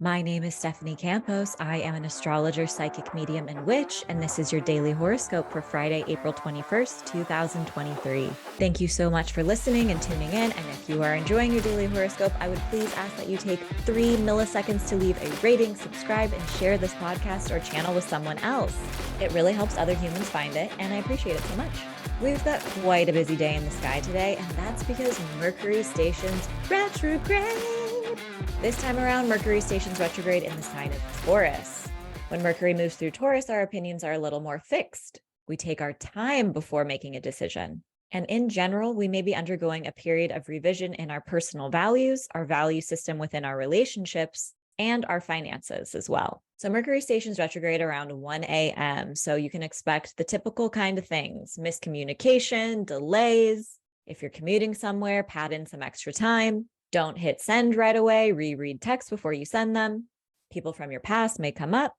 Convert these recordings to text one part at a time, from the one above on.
My name is Stephanie Campos. I am an astrologer, psychic medium, and witch, and this is your daily horoscope for Friday, April 21st, 2023. Thank you so much for listening and tuning in. And if you are enjoying your daily horoscope, I would please ask that you take 3 milliseconds to leave a rating, subscribe, and share this podcast or channel with someone else. It really helps other humans find it, and I appreciate it so much. We've got quite a busy day in the sky today, and that's because Mercury stations retrograde. This time around, Mercury stations retrograde in the sign of Taurus. When Mercury moves through Taurus, our opinions are a little more fixed. We take our time before making a decision. And in general, we may be undergoing a period of revision in our personal values, our value system within our relationships, and our finances as well. So Mercury stations retrograde around 1 a.m. So you can expect the typical kind of things: miscommunication, delays. If you're commuting somewhere, pad in some extra time. Don't hit send right away. Reread texts before you send them. People from your past may come up,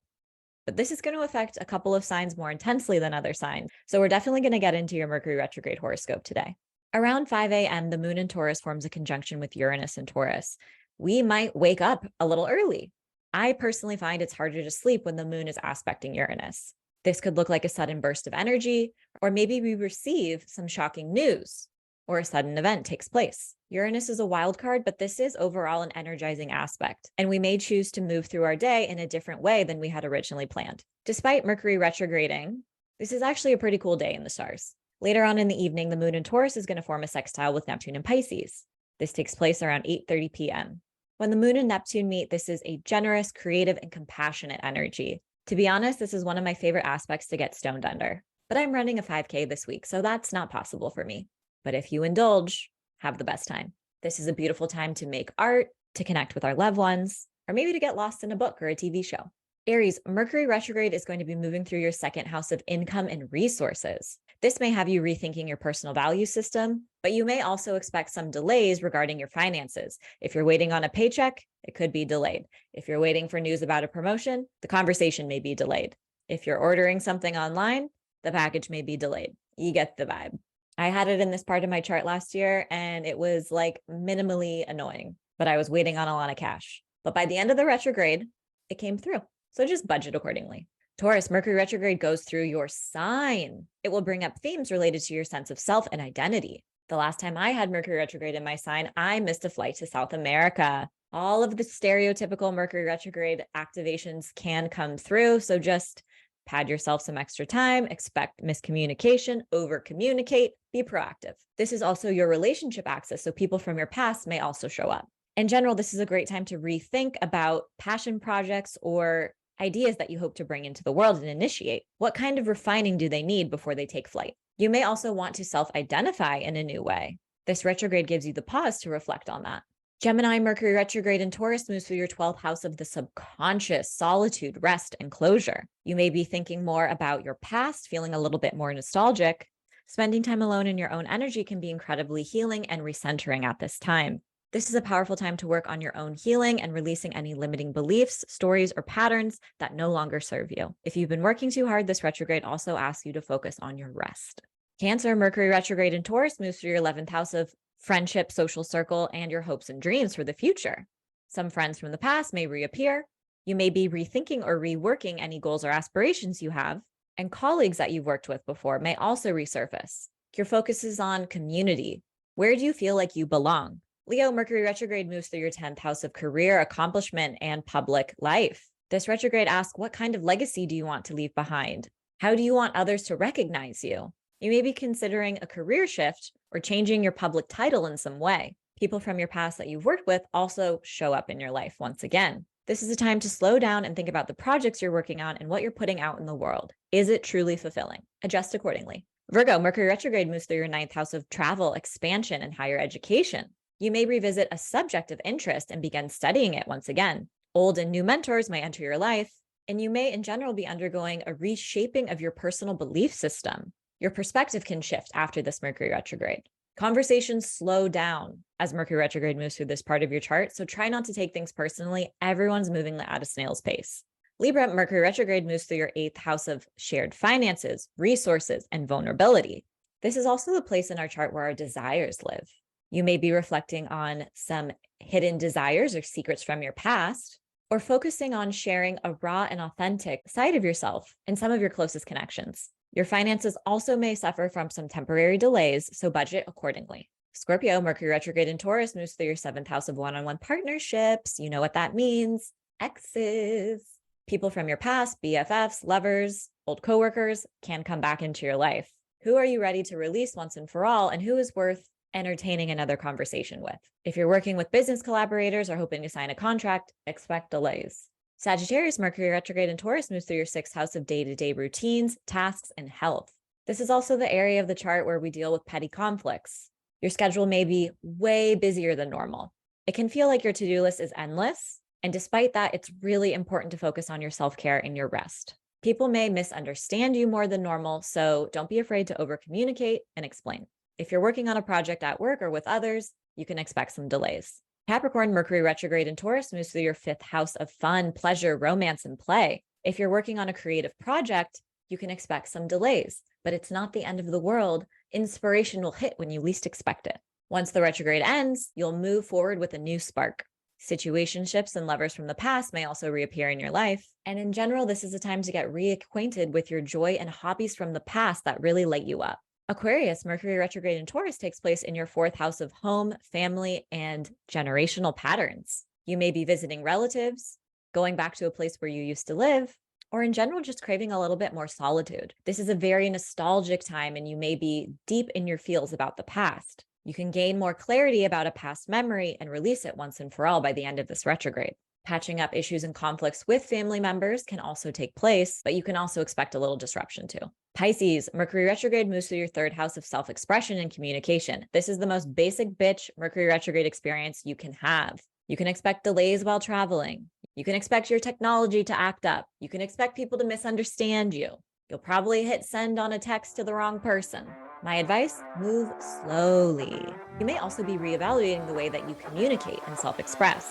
but this is going to affect a couple of signs more intensely than other signs. So we're definitely going to get into your Mercury retrograde horoscope today. Around 5 a.m., the moon in Taurus forms a conjunction with Uranus in Taurus. We might wake up a little early. I personally find it's harder to sleep when the moon is aspecting Uranus. This could look like a sudden burst of energy, or maybe we receive some shocking news, or a sudden event takes place. Uranus is a wild card, but this is overall an energizing aspect, and we may choose to move through our day in a different way than we had originally planned. Despite Mercury retrograding, this is actually a pretty cool day in the stars. Later on in the evening, the moon in Taurus is going to form a sextile with Neptune in Pisces. This takes place around 8:30 p.m. When the moon and Neptune meet, this is a generous, creative, and compassionate energy. To be honest, this is one of my favorite aspects to get stoned under, but I'm running a 5K this week, so that's not possible for me. But if you indulge, have the best time. This is a beautiful time to make art, to connect with our loved ones, or maybe to get lost in a book or a TV show. Aries, Mercury retrograde is going to be moving through your second house of income and resources. This may have you rethinking your personal value system, but you may also expect some delays regarding your finances. If you're waiting on a paycheck, it could be delayed. If you're waiting for news about a promotion, the conversation may be delayed. If you're ordering something online, the package may be delayed. You get the vibe. I had it in this part of my chart last year, and it was like minimally annoying, but I was waiting on a lot of cash. But by the end of the retrograde, it came through. So just budget accordingly. Taurus, Mercury retrograde goes through your sign. It will bring up themes related to your sense of self and identity. The last time I had Mercury retrograde in my sign, I missed a flight to South America. All of the stereotypical Mercury retrograde activations can come through. So just pad yourself some extra time, expect miscommunication, over-communicate, be proactive. This is also your relationship axis, so people from your past may also show up. In general, this is a great time to rethink about passion projects or ideas that you hope to bring into the world and initiate. What kind of refining do they need before they take flight? You may also want to self-identify in a new way. This retrograde gives you the pause to reflect on that. Gemini, Mercury retrograde in Taurus moves through your 12th house of the subconscious, solitude, rest, and closure. You may be thinking more about your past, feeling a little bit more nostalgic. Spending time alone in your own energy can be incredibly healing and recentering at this time. This is a powerful time to work on your own healing and releasing any limiting beliefs, stories, or patterns that no longer serve you. If you've been working too hard, this retrograde also asks you to focus on your rest. Cancer, Mercury retrograde in Taurus moves through your 11th house of friendship, social circle, and your hopes and dreams for the future. Some friends from the past may reappear. You may be rethinking or reworking any goals or aspirations you have, and colleagues that you've worked with before may also resurface. Your focus is on community. Where do you feel like you belong? Leo, Mercury retrograde moves through your 10th house of career, accomplishment, and public life. This retrograde asks, what kind of legacy do you want to leave behind? How do you want others to recognize you? You may be considering a career shift or changing your public title in some way. People from your past that you've worked with also show up in your life once again. This is a time to slow down and think about the projects you're working on and what you're putting out in the world. Is it truly fulfilling? Adjust accordingly. Virgo, Mercury retrograde moves through your 9th house of travel, expansion, and higher education. You may revisit a subject of interest and begin studying it once again. Old and new mentors may enter your life, and you may in general be undergoing a reshaping of your personal belief system. Your perspective can shift after this Mercury retrograde. Conversations slow down as Mercury retrograde moves through this part of your chart, so try not to take things personally. Everyone's moving at a snail's pace. Libra, Mercury retrograde moves through your 8th house of shared finances, resources, and vulnerability. This is also the place in our chart where our desires live. You may be reflecting on some hidden desires or secrets from your past, or focusing on sharing a raw and authentic side of yourself in some of your closest connections. Your finances also may suffer from some temporary delays, so budget accordingly. Scorpio, Mercury retrograde in Taurus moves through your 7th house of one-on-one partnerships. You know what that means. Exes. People from your past, BFFs, lovers, old coworkers can come back into your life. Who are you ready to release once and for all, and who is worth entertaining another conversation with? If you're working with business collaborators or hoping to sign a contract, expect delays. Sagittarius, Mercury retrograde in Taurus moves through your 6th house of day-to-day routines, tasks, and health. This is also the area of the chart where we deal with petty conflicts. Your schedule may be way busier than normal. It can feel like your to-do list is endless, and despite that, it's really important to focus on your self-care and your rest. People may misunderstand you more than normal, so don't be afraid to over-communicate and explain. If you're working on a project at work or with others, you can expect some delays. Capricorn, Mercury retrograde in Taurus moves through your 5th house of fun, pleasure, romance, and play. If you're working on a creative project, you can expect some delays, but it's not the end of the world. Inspiration will hit when you least expect it. Once the retrograde ends, you'll move forward with a new spark. Situationships and lovers from the past may also reappear in your life. And in general, this is a time to get reacquainted with your joy and hobbies from the past that really light you up. Aquarius, Mercury retrograde in Taurus takes place in your 4th house of home, family, and generational patterns. You may be visiting relatives, going back to a place where you used to live, or in general, just craving a little bit more solitude. This is a very nostalgic time, and you may be deep in your feels about the past. You can gain more clarity about a past memory and release it once and for all by the end of this retrograde. Patching up issues and conflicts with family members can also take place, but you can also expect a little disruption too. Pisces, Mercury retrograde moves through your 3rd house of self-expression and communication. This is the most basic bitch Mercury retrograde experience you can have. You can expect delays while traveling. You can expect your technology to act up. You can expect people to misunderstand you. You'll probably hit send on a text to the wrong person. My advice, move slowly. You may also be reevaluating the way that you communicate and self-express.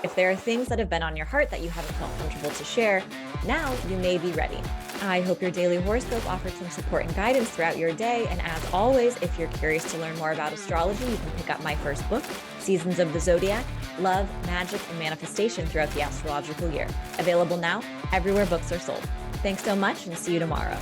If there are things that have been on your heart that you haven't felt comfortable to share, now you may be ready. I hope your daily horoscope offered some support and guidance throughout your day. And as always, if you're curious to learn more about astrology, you can pick up my first book, Seasons of the Zodiac, Love, Magic, and Manifestation Throughout the Astrological Year. Available now everywhere books are sold. Thanks so much and see you tomorrow.